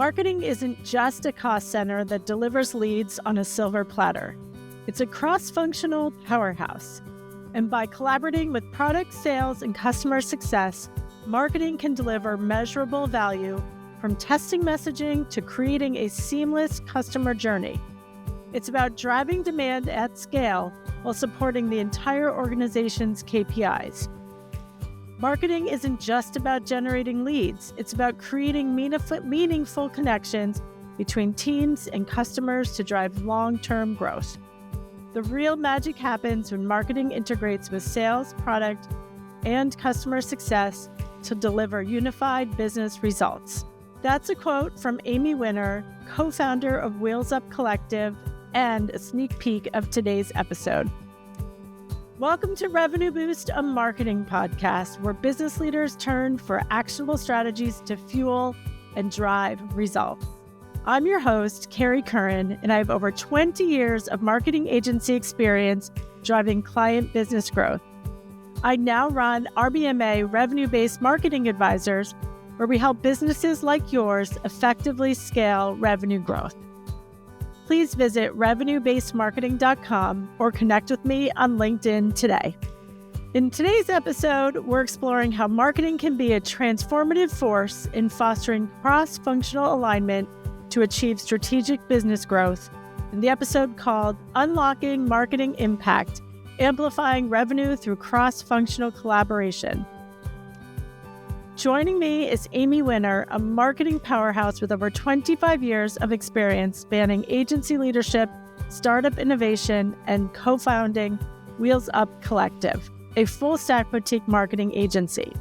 Marketing isn't just a cost center that delivers leads on a silver platter. It's a cross-functional powerhouse. And by collaborating with product sales and customer success, marketing can deliver measurable value from testing messaging to creating a seamless customer journey. It's about driving demand at scale while supporting the entire organization's KPIs. Marketing isn't just about generating leads. It's about creating meaningful connections between teams and customers to drive long-term growth. The real magic happens when marketing integrates with sales, product, and customer success to deliver unified business results. That's a quote from Amy Winner, co-founder of Wheels Up Collective, and a sneak peek of today's episode. Welcome to Revenue Boost, a marketing podcast where business leaders turn for actionable strategies to fuel and drive results. I'm your host, Carrie Curran, and I have over 20 years of marketing agency experience driving client business growth. I now run RBMA Revenue-Based Marketing Advisors, where we help businesses like yours effectively scale revenue growth. Please visit revenuebasedmarketing.com or connect with me on LinkedIn today. In today's episode, we're exploring how marketing can be a transformative force in fostering cross-functional alignment to achieve strategic business growth, in the episode called Unlocking Marketing Impact, Amplifying Revenue Through Cross-Functional Collaboration. Joining me is Amy Winner, a marketing powerhouse with over 25 years of experience spanning agency leadership, startup innovation, and co-founding Wheels Up Collective, a full-stack boutique marketing agency.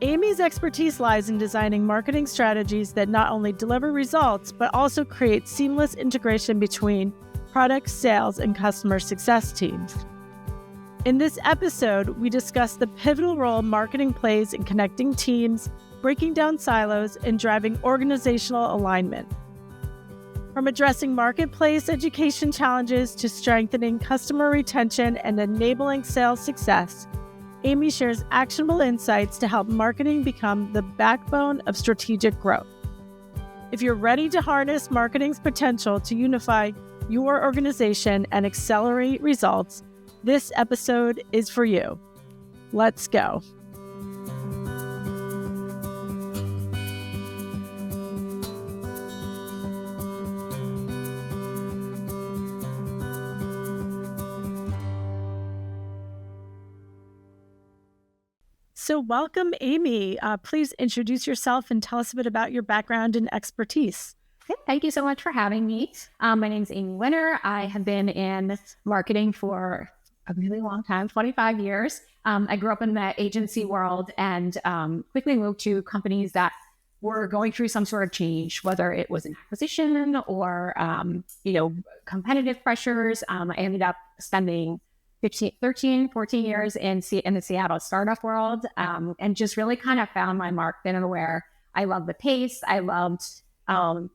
Amy's expertise lies in designing marketing strategies that not only deliver results, but also create seamless integration between product, sales, and customer success teams. In this episode, we discuss the pivotal role marketing plays in connecting teams, breaking down silos, and driving organizational alignment. From addressing marketplace education challenges to strengthening customer retention and enabling sales success, Amy shares actionable insights to help marketing become the backbone of strategic growth. If you're ready to harness marketing's potential to unify your organization and accelerate results, this episode is for you. Let's go. So welcome, Amy. Please introduce yourself and tell us a bit about your background and expertise. Thank you so much for having me. My name is Amy Winner. I have been in marketing for a really long time, 25 years. I grew up in the agency world and quickly moved to companies that were going through some sort of change, whether it was an acquisition or, competitive pressures. I ended up spending 14 years in the Seattle startup world and just really kind of found my mark then, where I loved the pace. I loved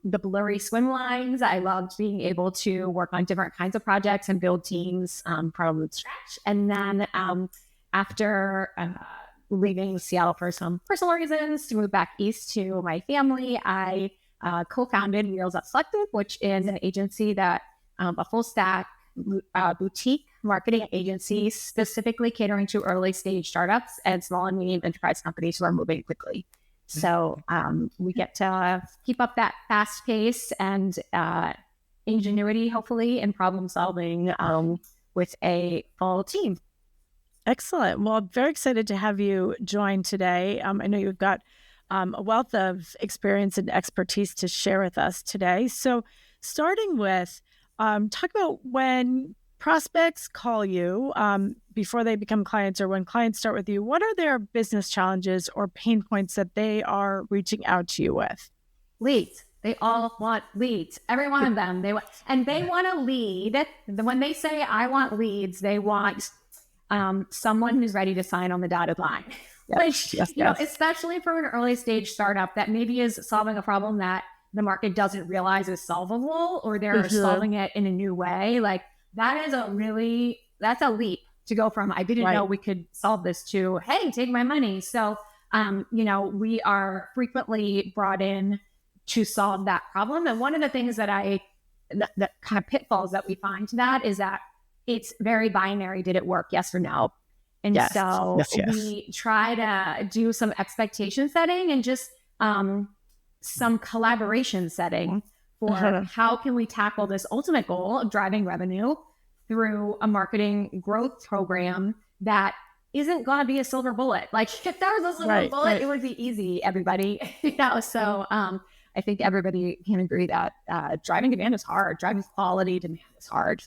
the blurry swim lines. I loved being able to work on different kinds of projects and build teams from scratch. And then after leaving Seattle for some personal reasons to move back east to my family, I co-founded Wheels Up Collective, which is an agency that a full stack boutique marketing agency specifically catering to early stage startups and small and medium enterprise companies who are moving quickly. So we get to keep up that fast pace and ingenuity, hopefully, and problem solving with a full team. Excellent. Well, I'm very excited to have you join today. I know you've got a wealth of experience and expertise to share with us today. So starting with, talk about when prospects call you before they become clients, or when clients start with you, what are their business challenges or pain points that they are reaching out to you with? Leads. They all want leads. Every one of them. They want a lead. When they say, I want leads, they want someone who's ready to sign on the dotted line. Yes. Especially for an early stage startup that maybe is solving a problem that the market doesn't realize is solvable, or they're solving it in a new way. Like that's a leap to go from, I didn't know we could solve this, to, hey, take my money. So, we are frequently brought in to solve that problem. And one of the things that the kind of pitfalls that we find to that is that it's very binary. Did it work? Yes or no? And so we try to do some expectation setting and just some collaboration setting for how can we tackle this ultimate goal of driving revenue through a marketing growth program that isn't going to be a silver bullet. Like if there was a silver bullet, it would be easy, everybody. So I think everybody can agree that driving demand is hard. Driving quality demand is hard.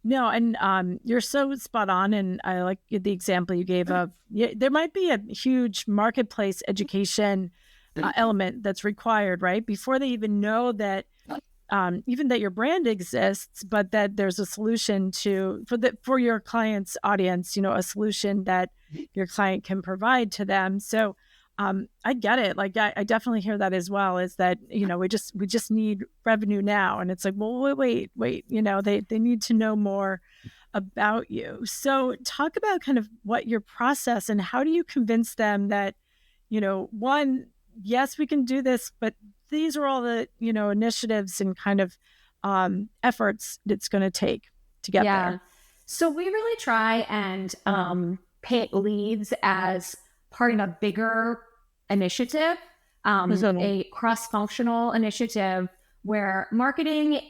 No, and you're so spot on. And I like the example you gave of, there might be a huge marketplace education element that's required, right? Before they even know that, even that your brand exists, but that there's a solution for your client's audience, a solution that your client can provide to them. So I get it. Like I definitely hear that as well, is that, we just need revenue now. And it's like, well, wait, they need to know more about you. So talk about kind of what your process and how do you convince them that, one, yes, we can do this, but these are all the, initiatives and kind of efforts it's going to take to get there. So we really try and paint leads as part of a bigger initiative, a cross-functional initiative where marketing,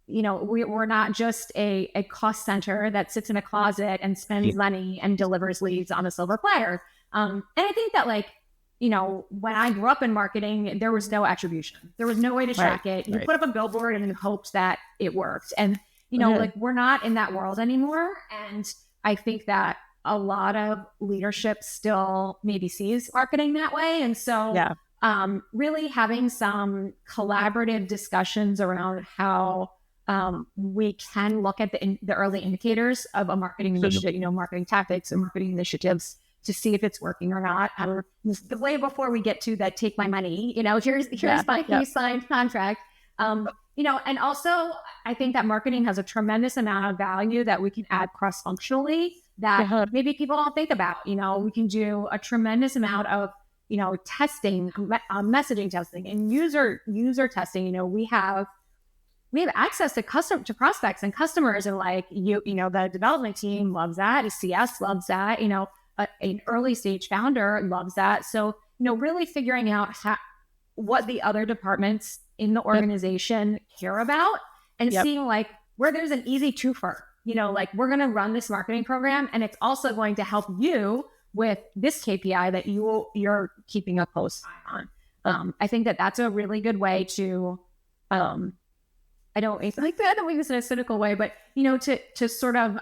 we're not just a cost center that sits in a closet and spends money and delivers leads on a silver platter. And I think that when I grew up in marketing, there was no attribution. There was no way to track it. You put up a billboard and hoped that it worked. And, we're not in that world anymore. And I think that a lot of leadership still maybe sees marketing that way. And so really having some collaborative discussions around how we can look at the early indicators of a marketing initiative, marketing tactics and marketing initiatives to see if it's working or not. The way before we get to that, take my money, here's my signed contract. And also I think that marketing has a tremendous amount of value that we can add cross-functionally that maybe people don't think about. We can do a tremendous amount of, testing, messaging testing and user testing. We have access to prospects and customers, and the development team loves that. CS loves that. An early stage founder loves that. So, really figuring out what the other departments in the organization care about and seeing where there's an easy twofer, we're going to run this marketing program and it's also going to help you with this KPI that you're keeping a close eye on. I think that that's a really good way to, I don't mean this in a cynical way, but, to sort of,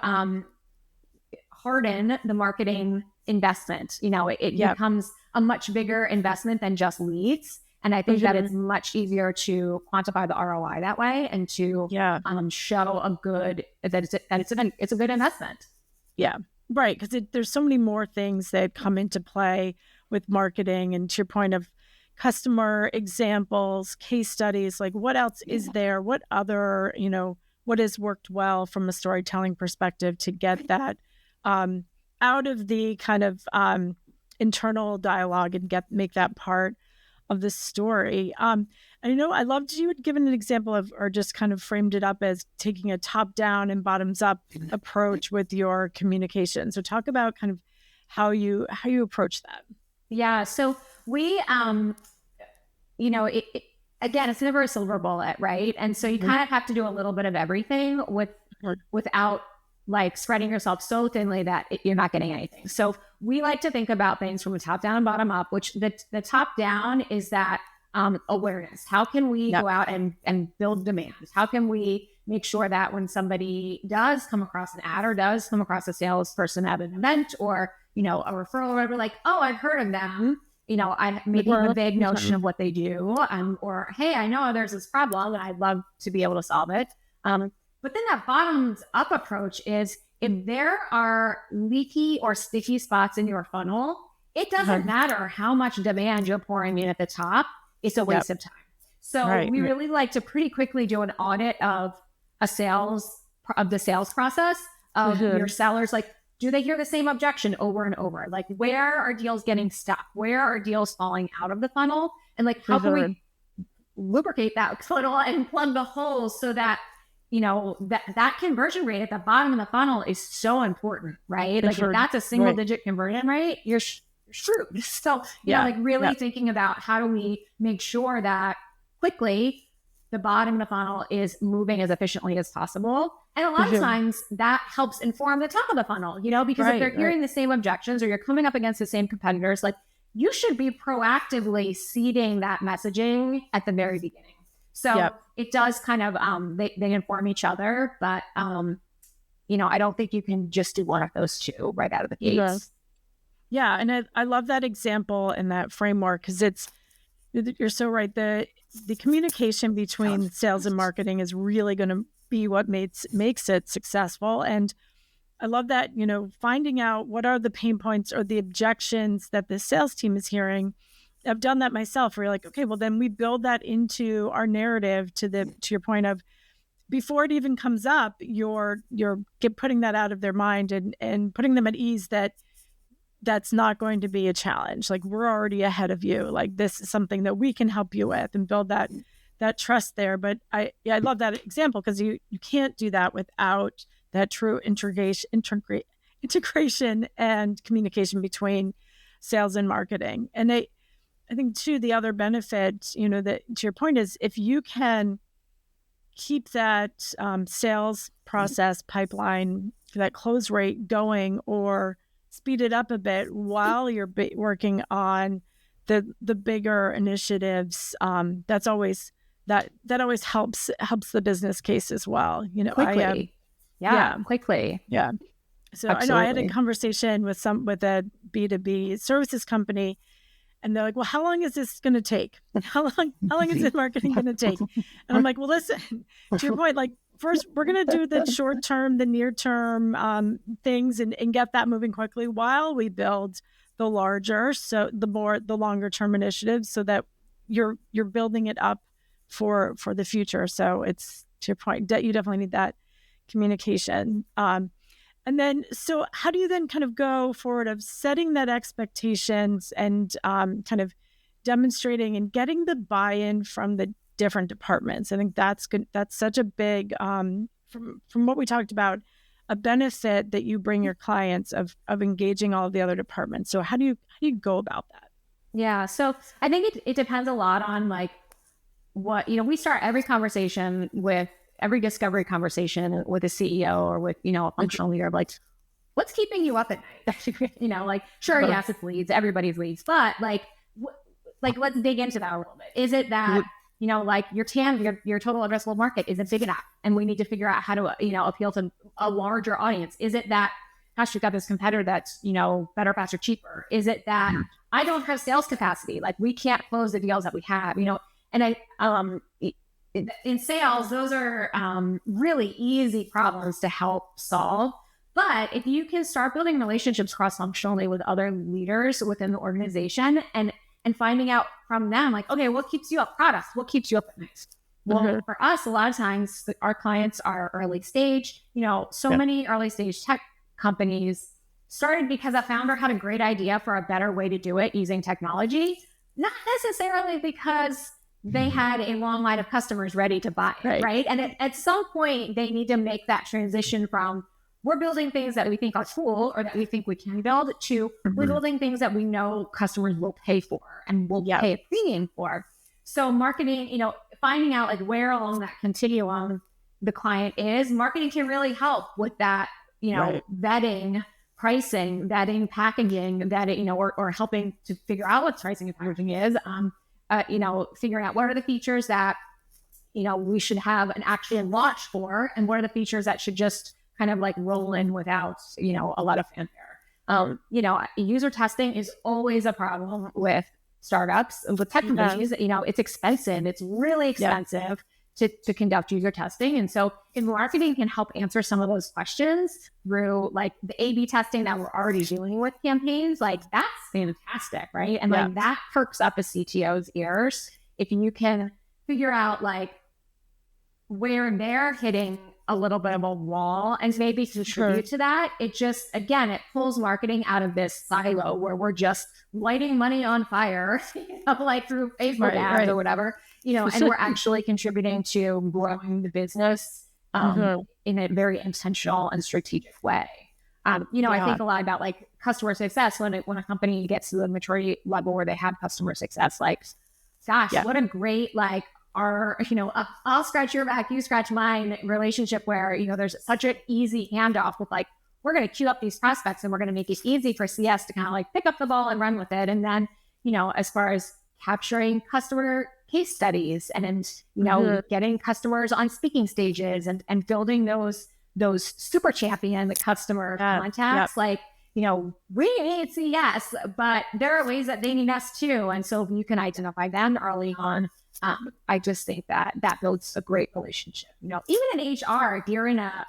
harden the marketing investment. It becomes a much bigger investment than just leads. And I think that it's much easier to quantify the ROI that way and to show it's a good investment. Yeah, right. Because there's so many more things that come into play with marketing, and to your point of customer examples, case studies, like what else is there? What other, what has worked well from a storytelling perspective to get that out of the kind of internal dialogue and make that part of the story. I loved you had given an example of, or just kind of framed it up as taking a top down and bottoms up approach with your communication. So talk about kind of how you approach that. Yeah. So we, again, it's never a silver bullet, right? And so you kind of have to do a little bit of everything without spreading yourself so thinly that you're not getting anything. So we like to think about things from a top down and bottom up, which the top down is that awareness. How can we go out and build demand? How can we make sure that when somebody does come across an ad or does come across a salesperson at an event or, a referral or whatever, I've heard of them, I maybe have a vague notion of what they do, or, hey, I know there's this problem and I'd love to be able to solve it. But then that bottoms up approach is if there are leaky or sticky spots in your funnel, it doesn't matter how much demand you're pouring in at the top. It's a waste of time. So we really like to pretty quickly do an audit of the sales process of your sellers. Do they hear the same objection over and over? Where are deals getting stuck? Where are deals falling out of the funnel? And how can we lubricate that funnel and plug the holes so that, that conversion rate at the bottom of the funnel is so important, right? Like if that's a single digit conversion rate, you're screwed. So, really thinking about how do we make sure that quickly the bottom of the funnel is moving as efficiently as possible. And a lot of times that helps inform the top of the funnel, because if they're hearing the same objections or you're coming up against the same competitors, like you should be proactively seeding that messaging at the very beginning. So it does kind of, they inform each other, but, I don't think you can just do one of those two right out of the gates. Yeah. And I love that example and that framework because you're so right. The communication between sales and marketing is really going to be what makes it successful. And I love that, finding out what are the pain points or the objections that the sales team is hearing. I've done that myself where you're like, okay, well, then we build that into our narrative to your point of before it even comes up, you're putting that out of their mind and putting them at ease that that's not going to be a challenge. Like we're already ahead of you. Like this is something that we can help you with and build that trust there. But I love that example because you can't do that without that true integration and communication between sales and marketing. And I think too, the other benefit, that to your point is if you can keep that sales process pipeline, that close rate going or speed it up a bit while you're working on the bigger initiatives. That's always that always helps the business case as well. Quickly. Quickly. Yeah. So absolutely. I know I had a conversation with a B2B services company, and they're like, "Well, how long is this going to take? How long is this marketing going to take?" And I'm like, "Well, listen, to your point, like first we're going to do the short term, the near term things, and get that moving quickly while we build the larger, so the longer term initiatives, so that you're building it up for the future." So it's to your point that you definitely need that communication. And then, so how do you then kind of go forward of setting that expectations and kind of demonstrating and getting the buy-in from the different departments? I think that's good. That's such a big, from what we talked about, a benefit that you bring your clients of engaging all of the other departments. So how do you go about that? Yeah. So I think it depends a lot on like what, we start every conversation with every discovery conversation with a CEO or with, a functional leader of like, what's keeping you up at night? Like, sure, yes, it's leads, everybody's leads, but like let's dig into that a little bit. Is it that, like your TAM, your total addressable market isn't big enough and we need to figure out how to, appeal to a larger audience? Is it that, gosh, you've got this competitor that's, better, faster, cheaper? Is it that I don't have sales capacity? Like we can't close the deals that we have, and in sales, those are really easy problems to help solve. But if you can start building relationships cross-functionally with other leaders within the organization and finding out from them, like, okay, what keeps you up? Products. What keeps you up at night? Well, for us, a lot of times our clients are early stage. Many early stage tech companies started because a founder had a great idea for a better way to do it using technology, not necessarily because they had a long line of customers ready to buy it, right? And at some point, they need to make that transition from we're building things that we think are cool or that we think we can build to we're building things that we know customers will pay for and will pay a premium for. So marketing, finding out like where along that continuum the client is, marketing can really help with that, vetting, pricing, vetting, packaging, vetting, or helping to figure out what pricing and packaging is. Figuring out what are the features that, we should have an actual launch for, and what are the features that should just kind of like roll in without, a lot of fanfare. User testing is always a problem with startups and with tech companies. It's expensive. It's really expensive to conduct user testing. And so if marketing can help answer some of those questions through like the A/B testing that we're already doing with campaigns, like that's fantastic, right? And like that perks up a CTO's ears if you can figure out like where they're hitting a little bit of a wall and maybe contribute to that. It just, again, it pulls marketing out of this silo where we're just lighting money on fire, like through Facebook ads or whatever. and we're actually contributing to growing the business in a very intentional and strategic way. I think a lot about like customer success when a company gets to the maturity level where they have customer success, like, gosh, what a great, like, our, I'll scratch your back, you scratch mine relationship where, there's such an easy handoff with like, we're going to queue up these prospects and we're going to make it easy for CS to kind of like pick up the ball and run with it. And then, as far as capturing customer case studies and getting customers on speaking stages and building those super champion customer contacts, like, we need CS, but there are ways that they need us too. And so if you can identify them early on, I just think that builds a great relationship. Even in HR, if you're in a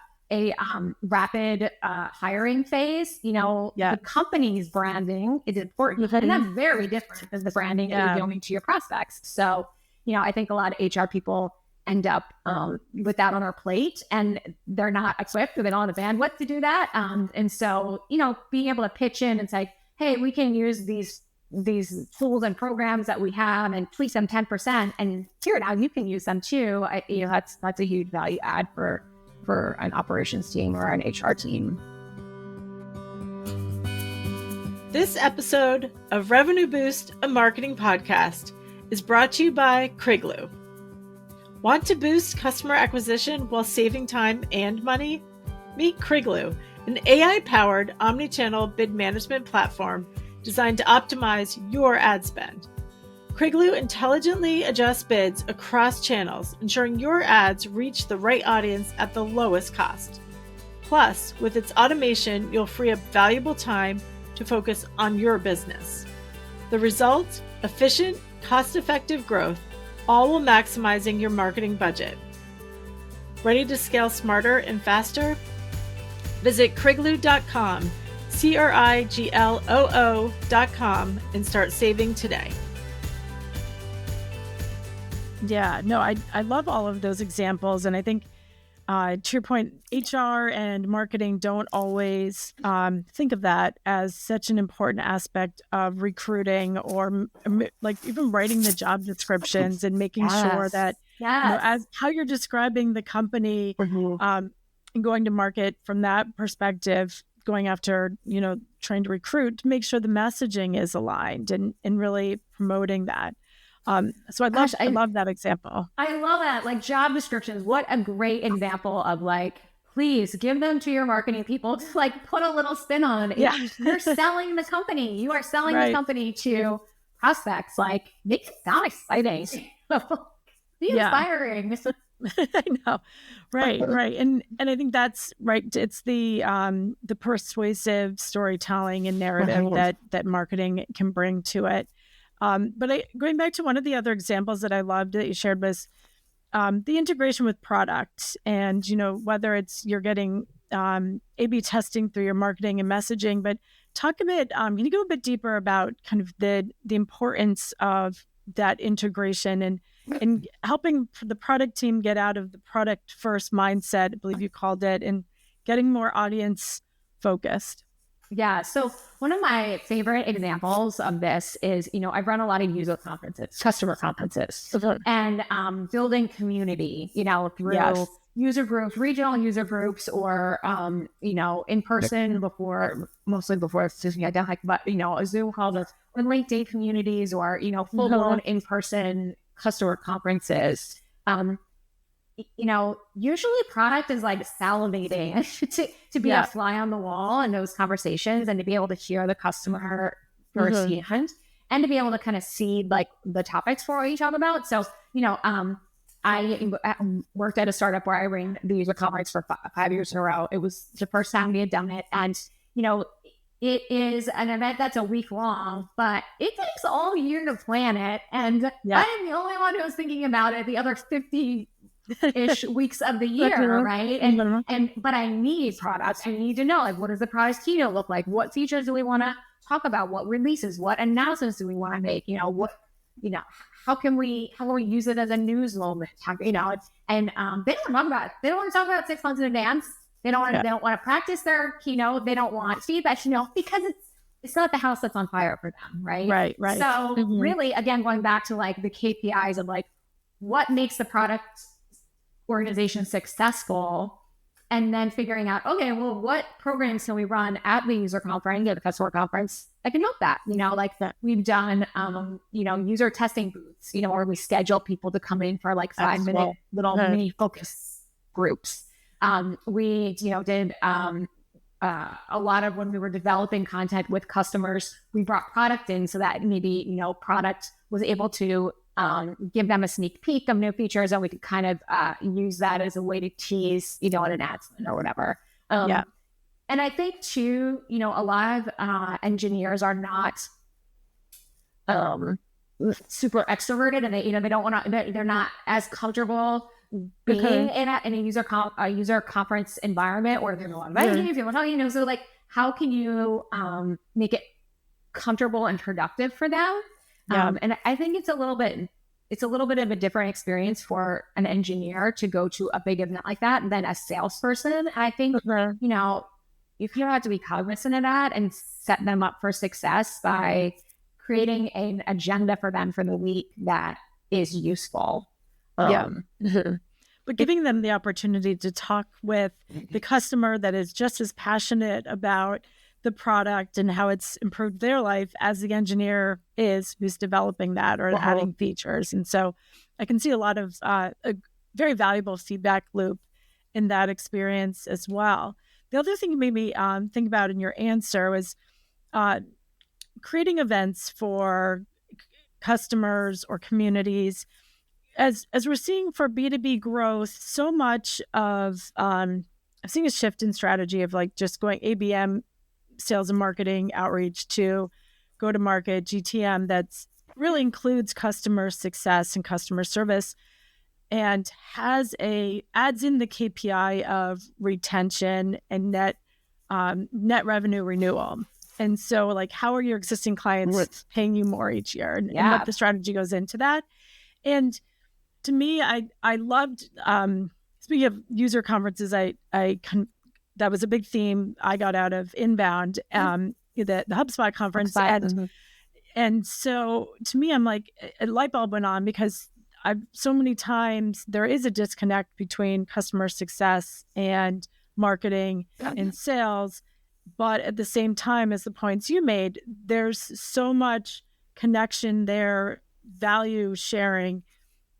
rapid hiring phase, the company's branding is important, and that's very different than the branding that you're doing to your prospects. So, I think a lot of HR people end up with that on their plate, and they're not equipped or they don't have the bandwidth to do that. And so, being able to pitch in and say, hey, we can use these tools and programs that we have and tweak them 10%, and here now you can use them too. That's a huge value add for an operations team or an HR team. This episode of Revenue Boost, a marketing podcast, is brought to you by Kriglu. Want to boost customer acquisition while saving time and money? Meet Kriglu, an AI-powered omni-channel bid management platform designed to optimize your ad spend. Kriglu intelligently adjusts bids across channels, ensuring your ads reach the right audience at the lowest cost. Plus, with its automation, you'll free up valuable time to focus on your business. The result? Efficient, cost-effective growth, all while maximizing your marketing budget. Ready to scale smarter and faster? Visit Kriglu.com, Kriglo.com, and start saving today. Yeah, no, I love all of those examples. And I think to your point, HR and marketing don't always think of that as such an important aspect of recruiting or like even writing the job descriptions and making sure that, as how you're describing the company and going to market from that perspective, going after, trying to recruit to make sure the messaging is aligned and really promoting that. So I love that example. I love that. Like job descriptions. What a great example of like, please give them to your marketing people to like put a little spin on it. Yeah. You're selling the company. You are selling the company to prospects. Like make it sound exciting. Be inspiring. I know. Right. And I think that's right. It's the persuasive storytelling and narrative that marketing can bring to it. But going back to one of the other examples that I loved that you shared was the integration with product, and whether it's you're getting A/B testing through your marketing and messaging. But talk a bit. Can you go a bit deeper about kind of the importance of that integration and helping the product team get out of the product first mindset, I believe you called it, and getting more audience focused? Yeah. So one of my favorite examples of this is, I've run a lot of user conferences, customer conferences, and building community, through user groups, regional user groups, or, in person mostly before it's just identified, but, a Zoom call or LinkedIn communities or, full blown in-person customer conferences. Usually product is like salivating to be a fly on the wall in those conversations and to be able to hear the customer firsthand and to be able to kind of see like the topics for what you talk about. So, I worked at a startup where I ran the user conference for 5 years in a row. It was the first time we had done it. And, it is an event that's a week long, but it takes all year to plan it. And I am the only one who's thinking about it the other 50-ish weeks of the year, right? But I need products. I need to know, like, what does the product keynote look like? What features do we want to talk about? What releases? What announcements do we want to make? How can we use it as a news moment? They don't want to talk about it. They don't want to talk about it 6 months in advance. They don't want to practice their keynote. They don't want feedback, because it's not the house that's on fire for them, right? Right. So really, again, going back to like the KPIs of like, what makes the product organization successful, and then figuring out, okay, well, what programs can we run at the user conference, at the customer conference that can help that? Like that we've done, user testing booths, or we schedule people to come in for like 5-minute little mini focus groups. We, did a lot of when we were developing content with customers, we brought product in so that maybe, product was able to give them a sneak peek of new features, and we could kind of use that as a way to tease, an announcement or whatever. And I think too, a lot of engineers are not super extroverted, and they don't want to. They're not as comfortable being in a user conference environment, or they're going to so like, how can you make it comfortable and productive for them? And I think it's a little bit of a different experience for an engineer to go to a big event like that than a salesperson. I think, if you have to be cognizant of that and set them up for success by creating an agenda for them for the week that is useful. But giving them the opportunity to talk with the customer that is just as passionate about the product and how it's improved their life as the engineer is who's developing that or adding features. And so I can see a lot of a very valuable feedback loop in that experience as well. The other thing you made me think about in your answer was creating events for customers or communities. As we're seeing for B2B growth, so much of I'm seeing a shift in strategy of like just going ABM, sales and marketing outreach, to go to market GTM that's really includes customer success and customer service, and adds in the KPI of retention and net revenue renewal. And so like, how are your existing clients paying you more each year, and what the strategy goes into that. And to me, I loved, speaking of user conferences, that was a big theme I got out of Inbound, the HubSpot conference. And so to me, I'm like, a light bulb went on, because so many times there is a disconnect between customer success and marketing and sales. But at the same time, as the points you made, there's so much connection there, value sharing.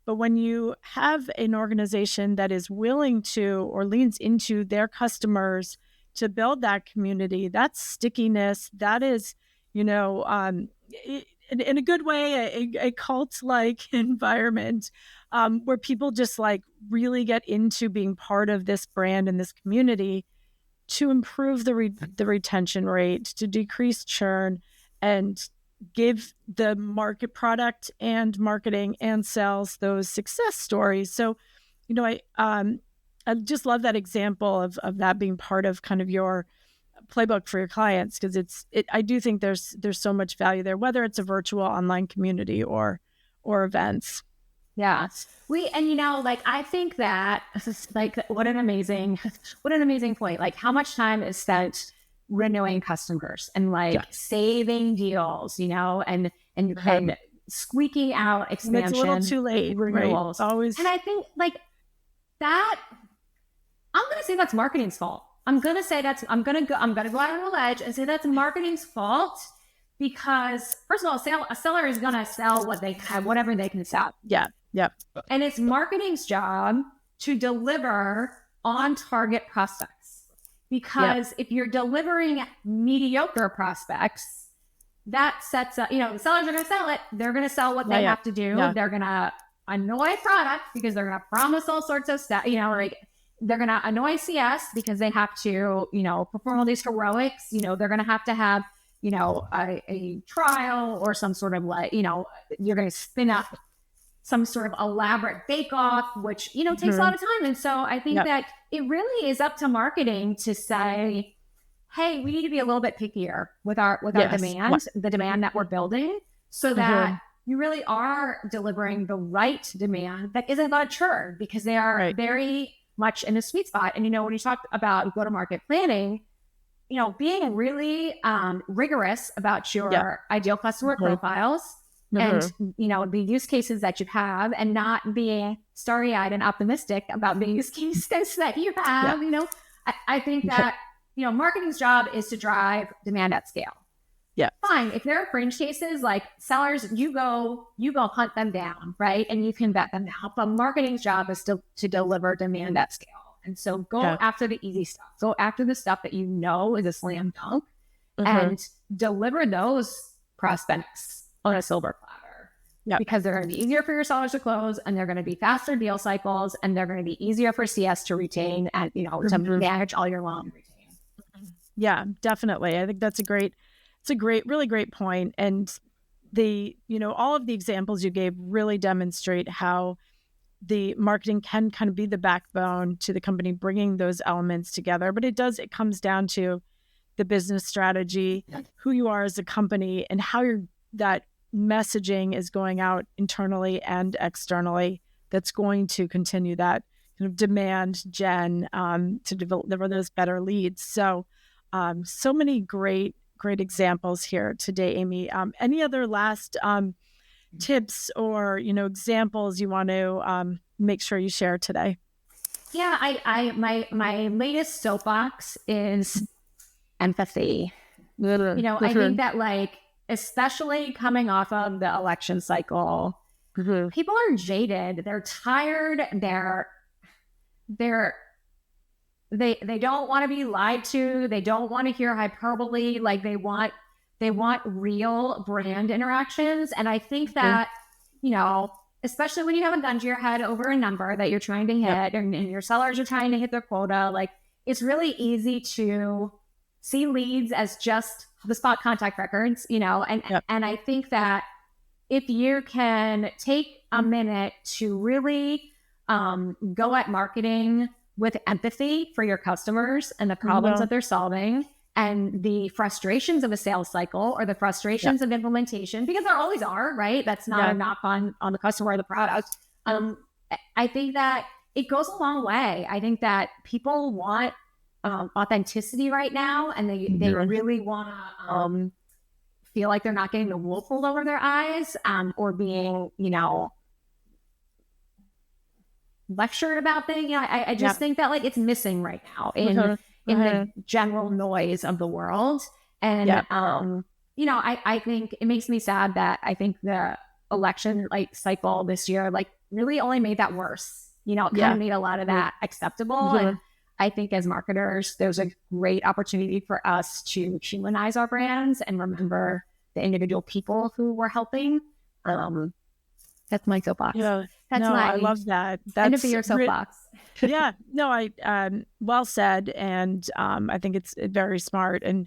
But when you have an organization that is willing to or leans into their customers to build that community, that's stickiness. That is, in a good way, a cult-like environment where people just like really get into being part of this brand and this community to improve the retention rate, to decrease churn, and give the market product and marketing and sales those success stories. So, I just love that example of that being part of kind of your playbook for your clients, because I do think there's so much value there, whether it's a virtual online community or events. Yeah. I think that like, what an amazing point. Like, how much time is spent renewing customers and saving deals, and squeaking out expansion. It's a little too late. Renewals. Right? Always. And I think like that, I'm going to say that's marketing's fault. I'm going to go out on a ledge and say that's marketing's fault, because first of all, a seller is going to sell what they have, whatever they can sell. Yeah. And it's marketing's job to deliver on target prospects. Because if you're delivering mediocre prospects, that sets up, the sellers are going to sell it. They're going to sell what they have to do. Yeah. They're going to annoy product because they're going to promise all sorts of stuff, they're going to annoy CS because they have to, perform all these heroics. They're going to have, a trial or some sort of you're going to spin up some sort of elaborate bake-off, which, takes a lot of time. And so I think that it really is up to marketing to say, hey, we need to be a little bit pickier with our demand, the demand that we're building, so that you really are delivering the right demand that isn't going to churn, because they are very much in a sweet spot. And, when you talk about go-to-market planning, being really rigorous about your ideal customer profiles, and, the use cases that you have, and not being starry-eyed and optimistic about the use cases that you have. I think that, marketing's job is to drive demand at scale. Yeah. Fine. If there are fringe cases, like sellers, you go hunt them down, right? And you can vet them out. But marketing's job is still to deliver demand at scale. And so go after the easy stuff. Go after the stuff that is a slam dunk, and deliver those prospects on a silver platter. Because they're going to be easier for your sellers to close, and they're going to be faster deal cycles, and they're going to be easier for CS to retain and, to manage all year long. Yeah, definitely. I think it's a really great point. And all of the examples you gave really demonstrate how the marketing can kind of be the backbone to the company, bringing those elements together. But it comes down to the business strategy, who you are as a company, and how that messaging is going out internally and externally. That's going to continue that kind of demand gen to deliver those better leads. So many great examples here today, Amy. Any other last tips or examples you want to make sure you share today? Yeah, my latest soapbox is empathy. I think that especially coming off of the election cycle, people are jaded. They're tired. They don't want to be lied to. They don't want to hear hyperbole. They want real brand interactions. And I think that, especially when you have a gun to your head over a number that you're trying to hit, and your sellers are trying to hit their quota, it's really easy to see leads as just the spot contact records, and I think that if you can take a minute to really go at marketing with empathy for your customers and the problems that they're solving, and the frustrations of a sales cycle or the frustrations of implementation, because there always are, right? That's not a knock on the customer or the product. I think that it goes a long way. I think that people want authenticity right now, and they really want to feel like they're not getting the wool pulled over their eyes, or being, lectured about things. I just think that it's missing right now in the general noise of the world. And I think it makes me sad that I think the election cycle this year really only made that worse. It kind of made a lot of that acceptable. And I think as marketers, there's a great opportunity for us to humanize our brands and remember the individual people who we're helping. That's my soapbox. I love that. That's your soapbox. Well said. And I think it's very smart, and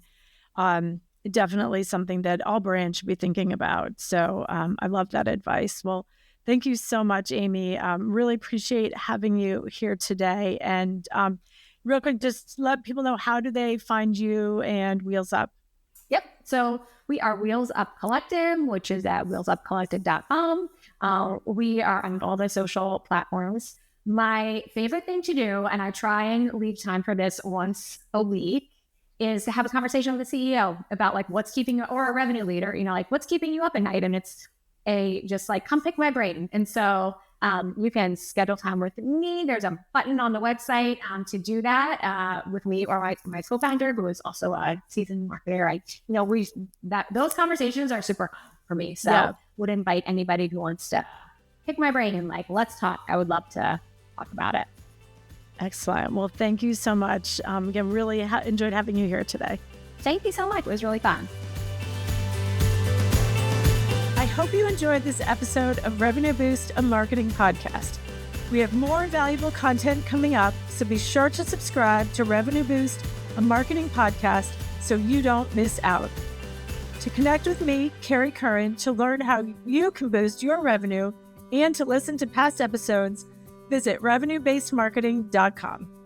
definitely something that all brands should be thinking about. So I love that advice. Well, thank you so much, Amy. Really appreciate having you here today. And real quick, just let people know, how do they find you and Wheels Up? Yep. So we are Wheels Up Collective, which is at wheelsupcollective.com. We are on all the social platforms. My favorite thing to do, and I try and leave time for this once a week, is to have a conversation with the CEO about what's keeping you, or a revenue leader, what's keeping you up at night. And it's just come pick my brain. And so you can schedule time with me. There's a button on the website to do that with me or my co-founder, who is also a seasoned marketer. Those conversations are super fun for me. So would invite anybody who wants to pick my brain and let's talk. I would love to talk about it. Excellent. Well, thank you so much. Again, really enjoyed having you here today. Thank you so much. It was really fun. I hope you enjoyed this episode of Revenue Boost, a marketing podcast. We have more valuable content coming up, so be sure to subscribe to Revenue Boost, a marketing podcast, so you don't miss out. To connect with me, Carrie Curran, to learn how you can boost your revenue and to listen to past episodes, visit revenuebasedmarketing.com.